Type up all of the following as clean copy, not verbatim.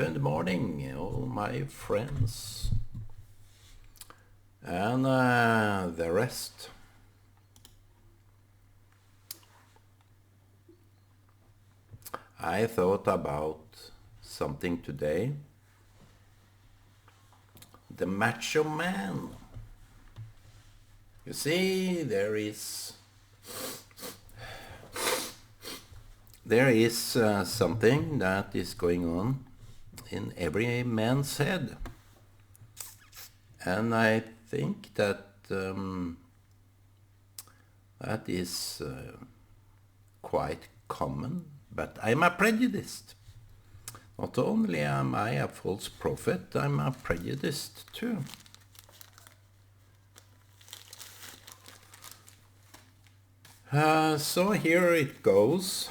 Good morning, all my friends and the rest. I thought about something today. The Macho Man. You see, there is something that is going on in every man's head, and I think that that is quite common. But I'm a prejudiced. Not only am I a false prophet, I'm a prejudiced too. So here it goes.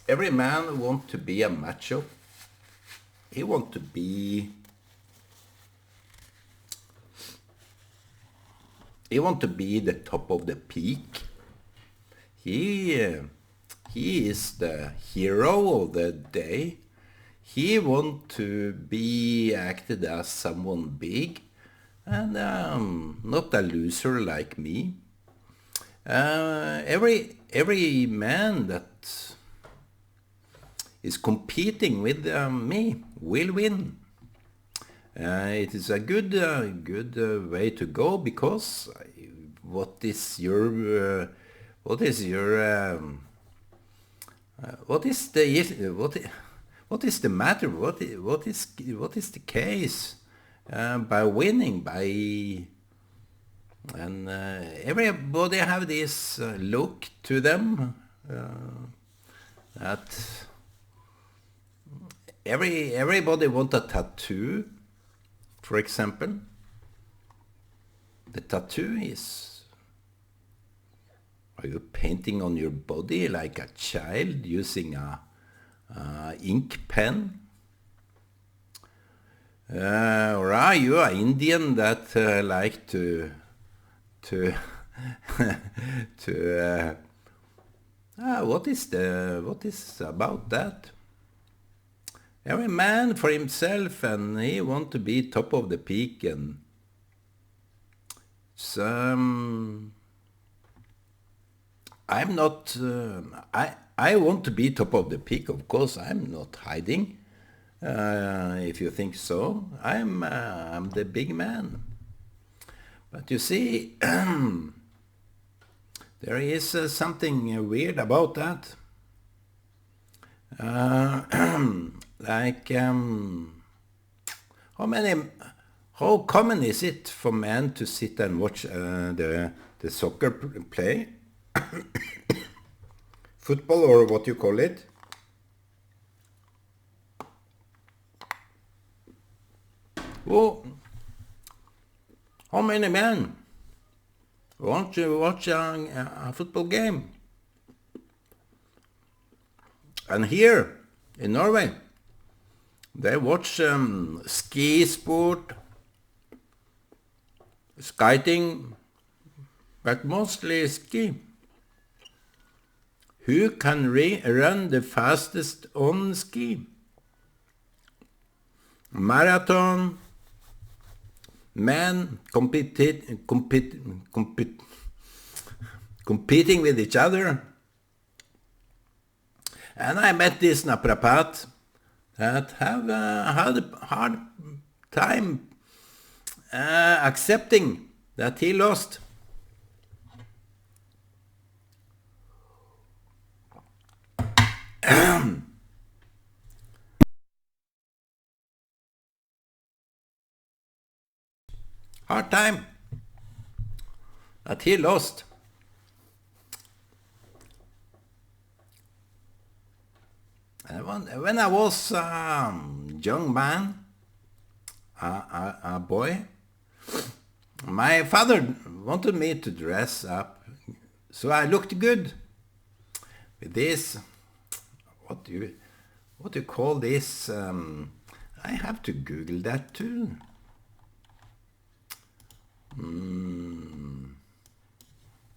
Every man wants to be a macho. He wants to be... He wants to be the top of the peak. He is the hero of the day. He wants to be acted as someone big and not a loser like me. Every man that is competing with me will win. It is a good way to go, because what is the matter? What is the case by winning? And everybody have this look to them that everybody want a tattoo, for example. The tattoo is, are you painting on your body like a child using a ink pen? Or are you an Indian that like to what is about that? Every man for himself, and he want to be top of the peak, and I'm not. I want to be top of the peak, of course. I'm not hiding. If you think so, I'm the big man. But you see, there is something weird about that. Like how common is it for men to sit and watch the soccer play, football, or what you call it? Oh, how many men want to watch a football game? And here in Norway, they watch ski sport, skiting, but mostly ski. Who can run the fastest on ski? Marathon, men competing with each other. And I met this naprapat that have had a hard time accepting that he lost. Hard time that he lost. When I was a young man, a boy, my father wanted me to dress up so I looked good with this. What do you call this? I have to Google that too.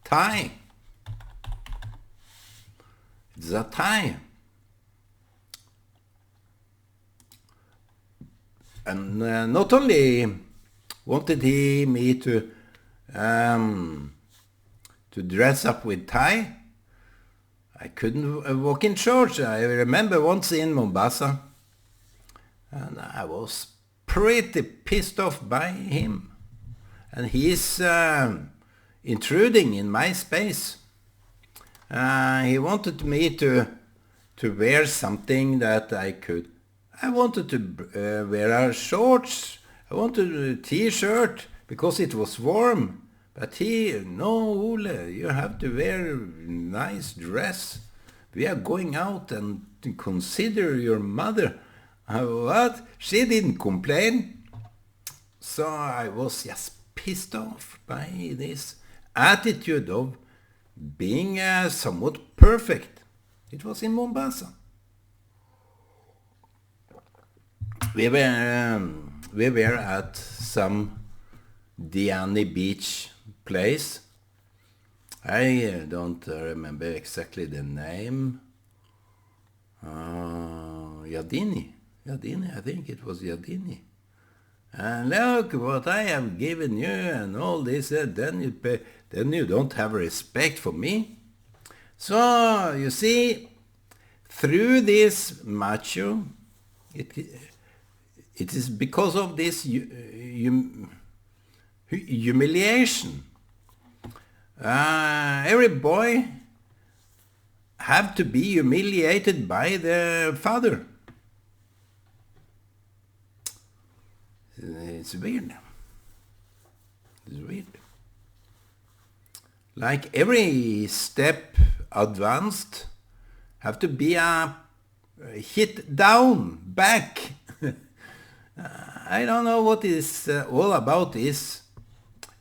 Tie. It's a tie. And not only wanted he me to dress up with tie, I couldn't walk in church. I remember once in Mombasa, and I was pretty pissed off by him. And he's intruding in my space. He wanted me to wear something that I could. I wanted to wear a shorts. I wanted a t-shirt because it was warm. But no, Ole, you have to wear a nice dress. We are going out and to consider your mother. What? She didn't complain. So I was just pissed off by this attitude of being somewhat perfect. It was in Mombasa. We were at some Diani Beach place. I don't remember exactly the name. Yadini, I think it was Yadini. And look what I have given you and all this, then you don't have respect for me. So, you see, through this Matcho, it is because of this humiliation. Every boy have to be humiliated by the father. It's weird. It's weird. Like every step advanced have to be hit down, back. I don't know what is all about this.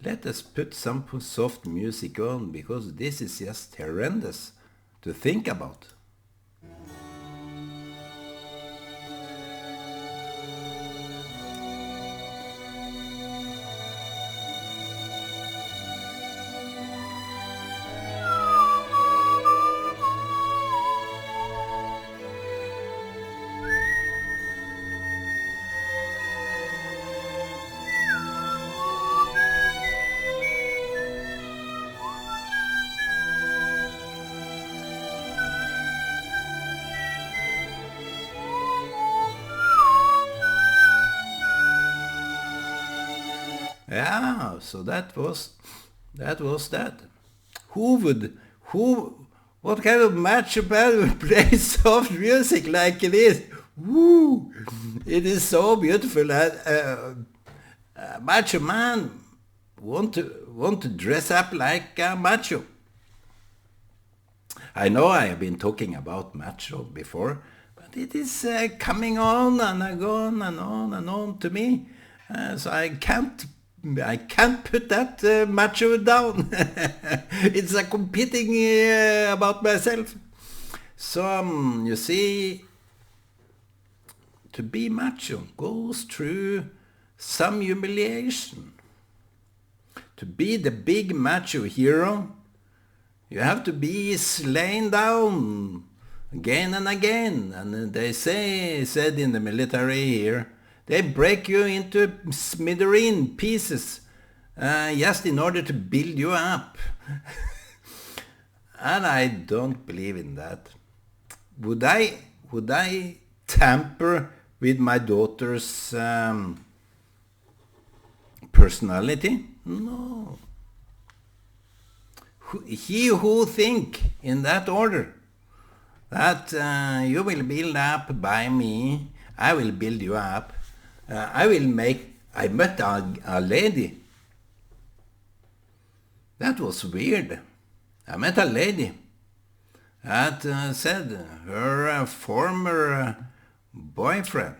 Let us put some soft music on, because this is just horrendous to think about. Yeah, so that was that. What kind of match band would play soft music like this? Woo! It is so beautiful. Macho man want to dress up like a macho. I know I have been talking about macho before, but it is coming on and on and on and on to me. So I can't put that macho down. It's a competing about myself. So you see, to be macho goes through some humiliation. To be the big macho hero, you have to be slain down again and again. And they said in the military here, they break you into smithereen pieces just in order to build you up. And I don't believe in that. Would I tamper with my daughter's personality? No. He who think in that order, that you will build up by me, I will build you up. I met a lady. That was weird. I met a lady that said her former boyfriend,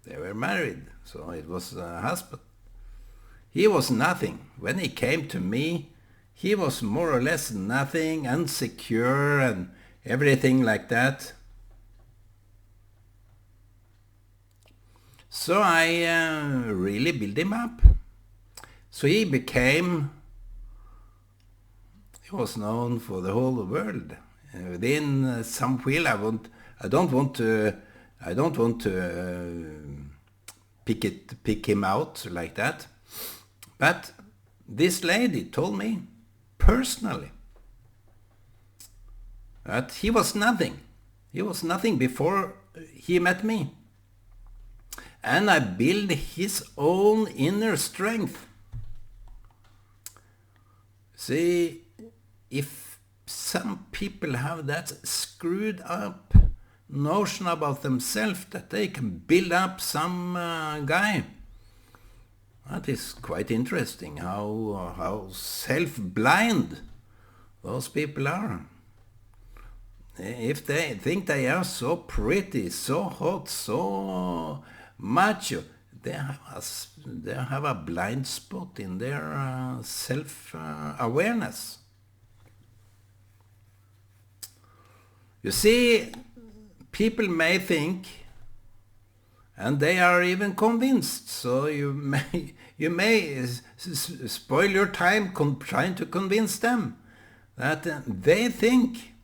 they were married, so it was a husband. He was nothing. When he came to me, he was more or less nothing, insecure and everything like that. So I really built him up. So he was known for the whole world. within some wheel. I don't want to pick him out like that. But this lady told me personally that he was nothing. He was nothing before he met me. And I built his own inner strength. See, if some people have that screwed up notion about themselves that they can build up some guy, that is quite interesting how self-blind those people are. If they think they are so pretty, so hot, so macho, they have a blind spot in their self-awareness. You see, people may think, and they are even convinced, so you may spoil your time trying to convince them that they think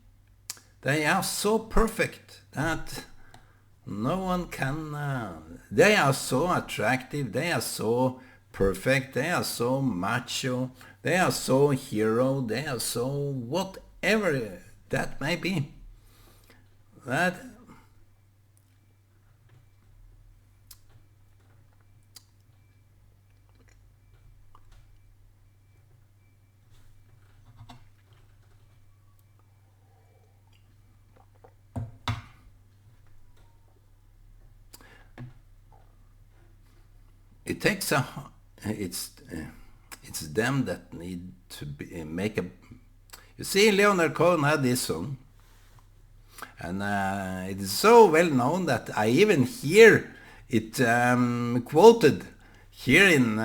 they are so perfect that no one can, they are so attractive, they are so perfect, they are so macho, they are so hero, they are so whatever that may be. That it takes it's them that need to make a. You see, Leonard Cohen had this song, and it is so well known that I even hear it quoted here in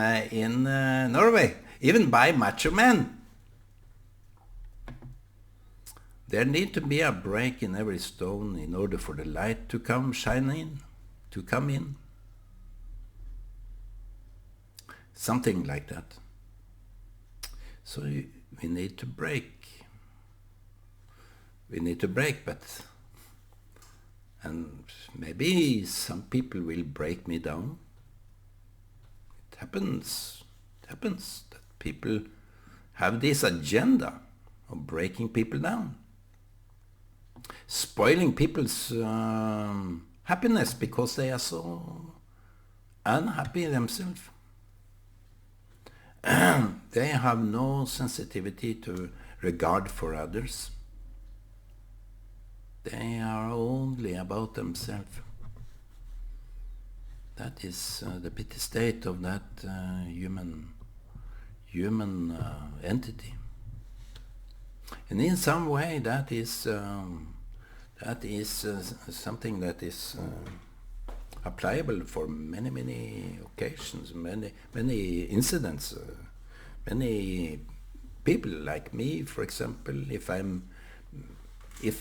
Norway, even by Matcho men. There need to be a break in every stone in order for the light to come in. Something like that. So we need to break. And maybe some people will break me down. It happens that people have this agenda of breaking people down, spoiling people's happiness because they are so unhappy themselves. They have no sensitivity to regard for others. They are only about themselves. That is the pity state of that human entity. And in some way that is something that is applicable for many occasions, many incidents, many people like me, for example. If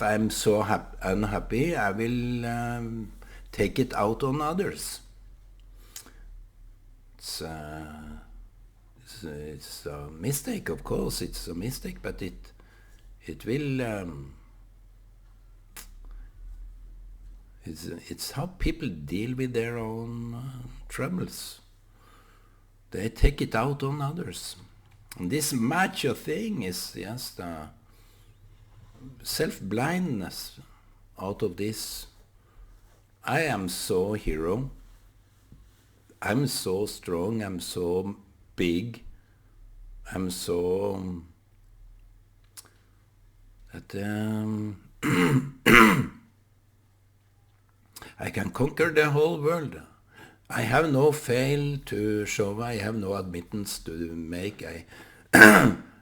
I'm so unhappy, I will take it out on others. It's a mistake, of course. It's a mistake, but it will. It's how people deal with their own troubles. They take it out on others. And this macho thing is just self-blindness out of this. I am so hero. I'm so strong. I'm so big. I'm so that I can conquer the whole world. I have no fail to show. I have no admittance to make. I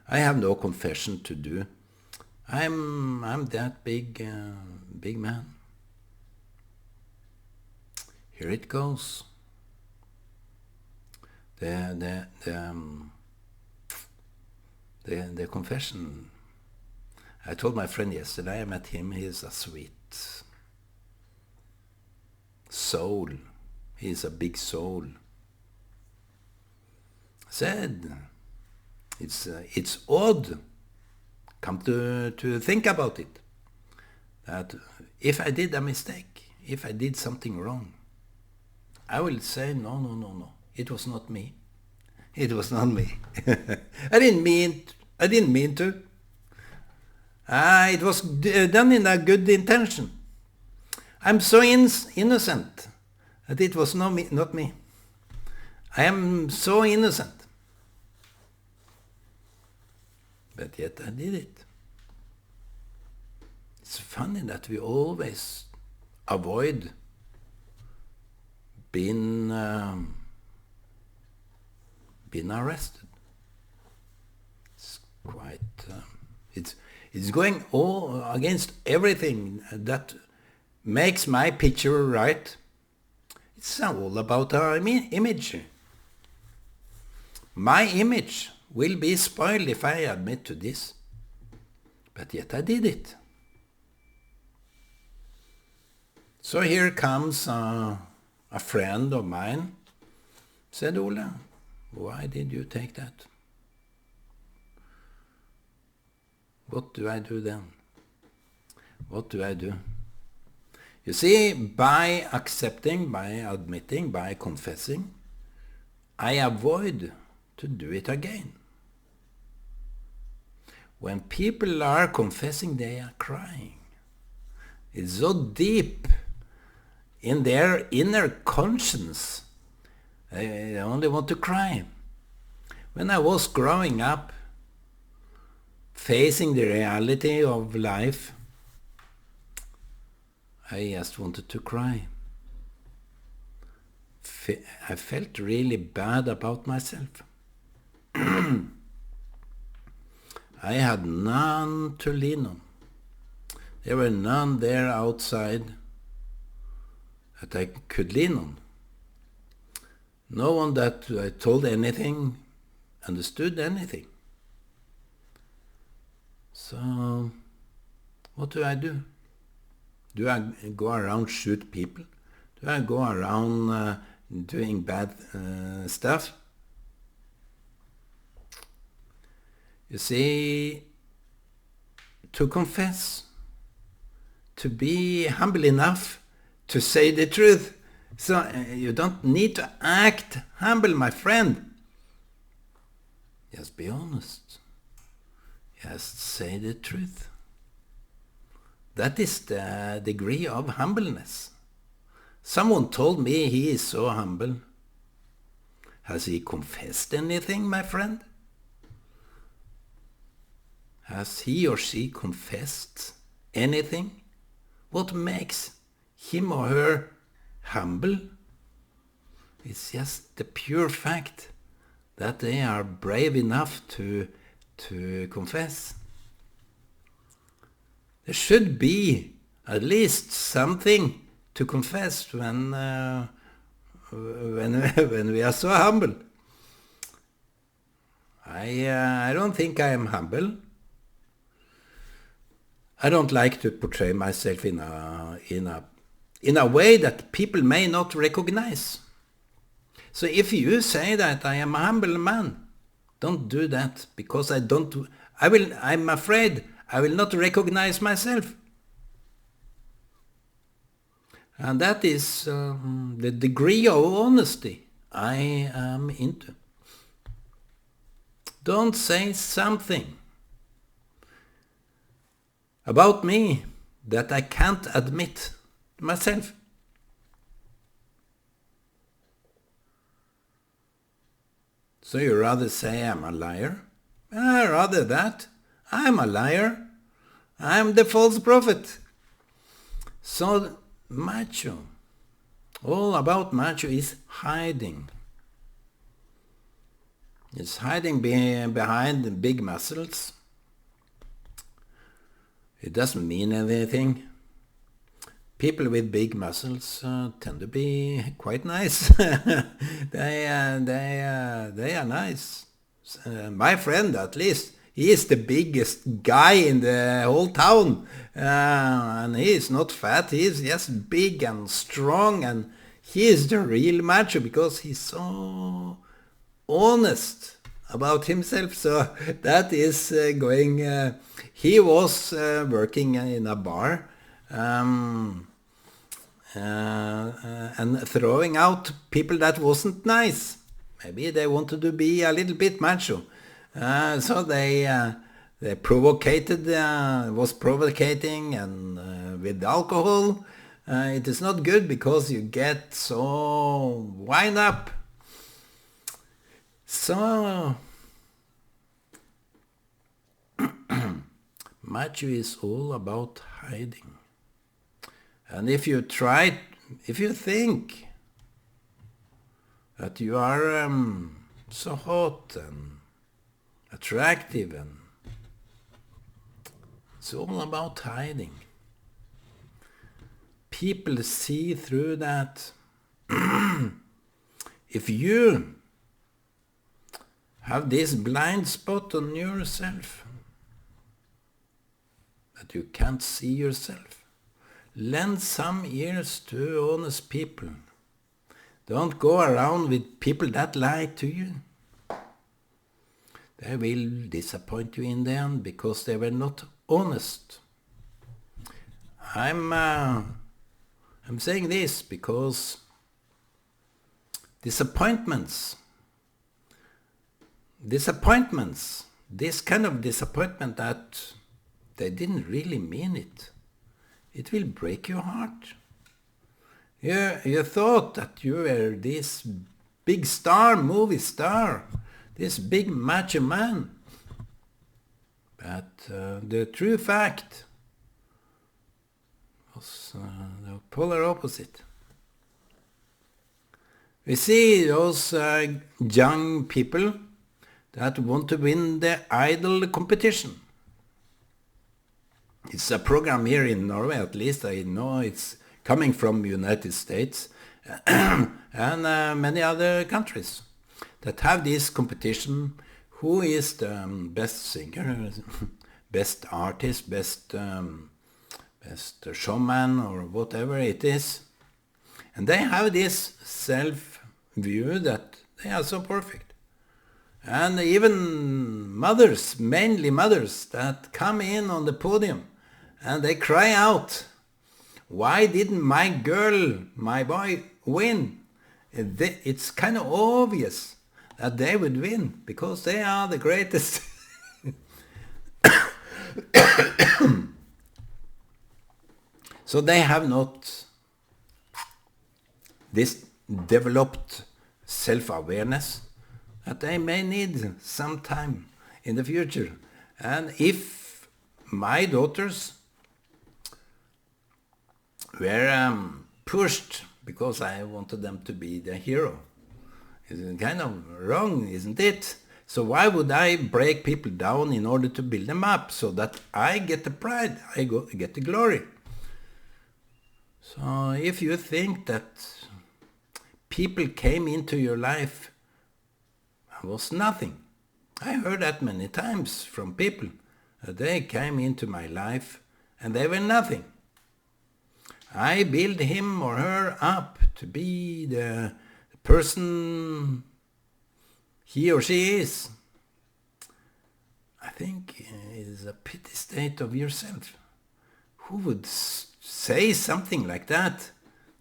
have no confession to do. I'm that big man. Here it goes. The confession. I told my friend yesterday I met him. He is a sweet soul. He is a big soul. I said, it's odd. Come to think about it. that if I did a mistake, if I did something wrong, I will say, no, it was not me. It was not me. I didn't mean to. It was done in a good intention. I'm so innocent that it was not me. I am so innocent. But yet I did it. It's funny that we always avoid being arrested. It's quite... it's going all against everything that makes my picture right. It's all about our image. My image will be spoiled if I admit to this. But yet I did it. So here comes a friend of mine, said, Ole, why did you take that? What do I do then? What do I do? You see, by accepting, by admitting, by confessing, I avoid to do it again. When people are confessing, they are crying. It's so deep in their inner conscience. They only want to cry. When I was growing up, facing the reality of life, I just wanted to cry. I felt really bad about myself. I had none to lean on. There were none there outside that I could lean on. No one that I told anything, understood anything. So, what do I do? Do I go around shoot people? Do I go around doing bad stuff? You see, to confess, to be humble enough to say the truth. So you don't need to act humble, my friend. Just be honest. Just say the truth. That is the degree of humbleness. Someone told me he is so humble. Has he confessed anything, my friend? Has he or she confessed anything? What makes him or her humble? It's just the pure fact that they are brave enough to confess. There should be at least something to confess when we are so humble. I don't think I am humble. I don't like to portray myself in a way that people may not recognize. So if you say that I am a humble man, don't do that, because I'm afraid I will not recognize myself. And that is the degree of honesty I am into. Don't say something about me that I can't admit myself. So you rather say I'm a liar? Rather that. I'm a liar. I'm the false prophet. So Matcho, all about Matcho is hiding. It's hiding behind the big muscles. It doesn't mean anything. People with big muscles tend to be quite nice. They are nice. My friend, at least, he is the biggest guy in the whole town. And he is not fat, he is just big and strong, and he is the real Matcho because he's so honest about himself. So that is going... he was working in a bar and throwing out people that wasn't nice. Maybe they wanted to be a little bit macho. So they was provocating, and with alcohol, it is not good because you get so wind up. So macho is all about hiding. And if you think that you are so hot and attractive, and it's all about hiding. People see through that. If you have this blind spot on yourself, that you can't see yourself, lend some ears to honest people. Don't go around with people that lie to you. They will disappoint you in the end because they were not honest. I'm saying this because disappointments, this kind of disappointment that they didn't really mean it, it will break your heart. You thought that you were this big star, movie star, this big macho man. But the true fact was the polar opposite. We see those young people that want to win the idol competition. It's a program here in Norway, at least I know it's coming from United States and many other countries that have this competition. Who is the best singer, best artist, best showman, or whatever it is. And they have this self-view that they are so perfect. And even mothers, mainly mothers, that come in on the podium and they cry out, why didn't my girl, my boy, win? It's kind of obvious that they would win because they are the greatest. So they have not this developed self-awareness that they may need some time in the future. And if my daughters were pushed because I wanted them to be the hero, it's kind of wrong, isn't it? So why would I break people down in order to build them up so that I get the pride, I get the glory? So if you think that people came into your life and was nothing, I heard that many times from people, that they came into my life and they were nothing. I build him or her up to be the person he or she is. I think it is a pity state of yourself. Who would say something like that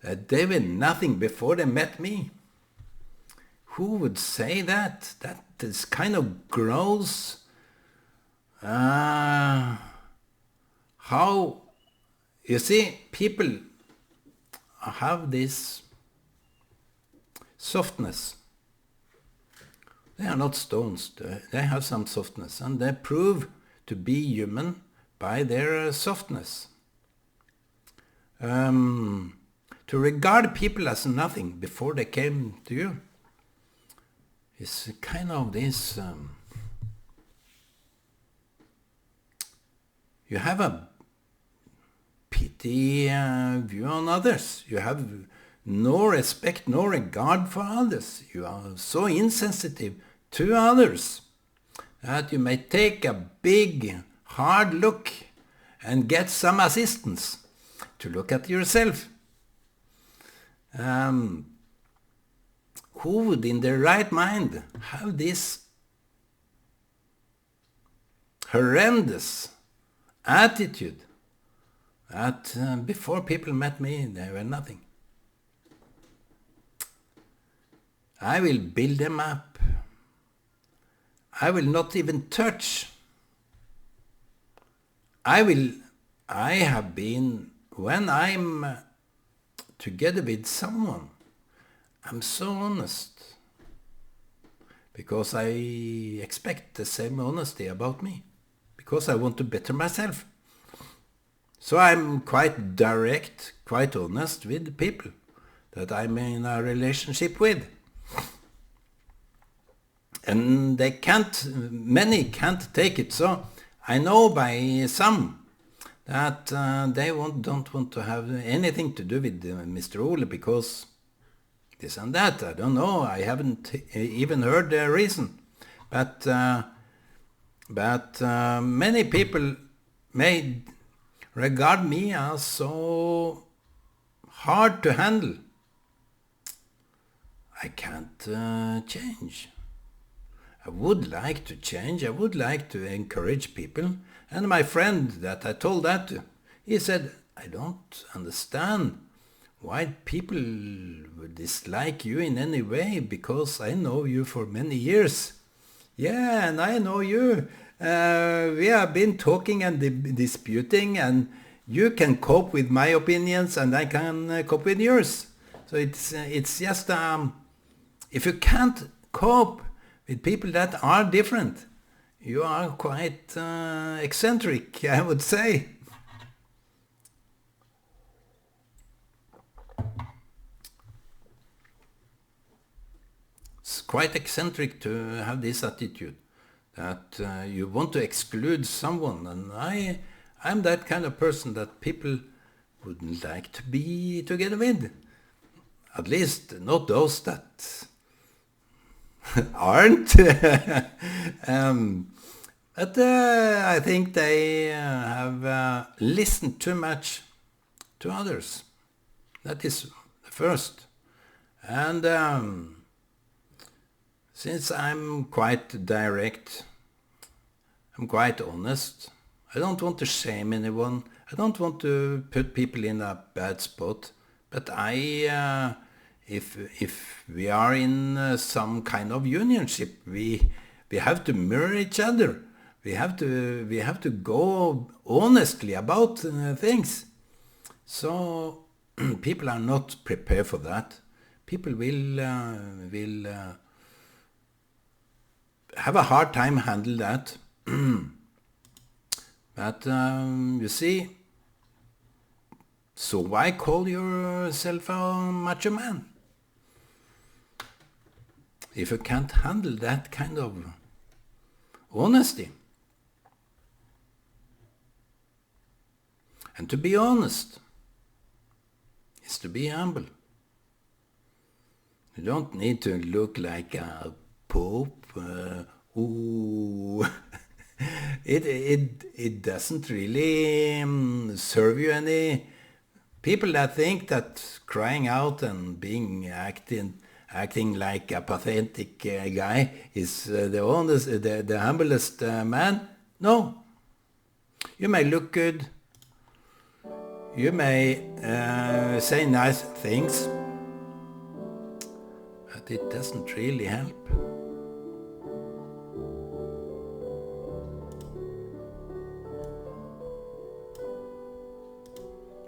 they were nothing before they met me? Who would say that? That is kind of gross. How, you see, people have this softness. They are not stones, they have some softness, and they prove to be human by their softness. To regard people as nothing before they came to you is kind of this... you have a pity view on others. You have no respect, no regard for others. You are so insensitive to others that you may take a big, hard look and get some assistance to look at yourself. Who would in their right mind have this horrendous attitude that before people met me, they were nothing. I will build them up. I will not even touch. I have been, when I'm together with someone, I'm so honest. Because I expect the same honesty about me. Because I want to better myself. So I'm quite direct, quite honest with the people that I'm in a relationship with. And many can't take it. So I know by some that they don't want to have anything to do with Mr. Ole because this and that. I don't know. I haven't even heard the reason. But many people may regard me as so hard to handle. I can't change. I would like to change. I would like to encourage people. And my friend that I told that to, he said, I don't understand why people would dislike you in any way because I know you for many years. Yeah, and I know you. We have been talking and disputing, and you can cope with my opinions and I can cope with yours. So it's just, if you can't cope with people that are different, you are quite eccentric, I would say. It's quite eccentric to have this attitude that you want to exclude someone, and I'm that kind of person that people wouldn't like to be together with. At least not those that aren't. But I think they have listened too much to others. That is the first. And since I'm quite direct, I'm quite honest, I don't want to shame anyone. I don't want to put people in a bad spot. But if we are in some kind of unionship, we have to mirror each other. We have to go honestly about things. So people are not prepared for that. People will have a hard time handle that. But you see, so why call yourself a macho man? If you can't handle that kind of honesty. And to be honest is to be humble. You don't need to look like a pope. It doesn't really serve you any. People that think that crying out and acting like a pathetic guy is the honest, the humblest man. No. You may look good. You may say nice things, but it doesn't really help.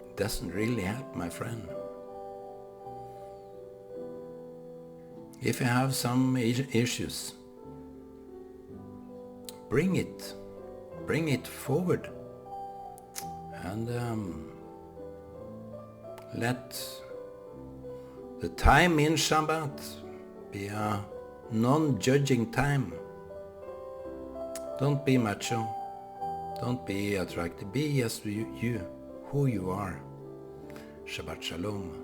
It doesn't really help, my friend. If you have some issues, bring it forward, and let the time in Shabbat be a non-judging time. Don't be macho. Don't be attractive. Be just you, who you are. Shabbat Shalom.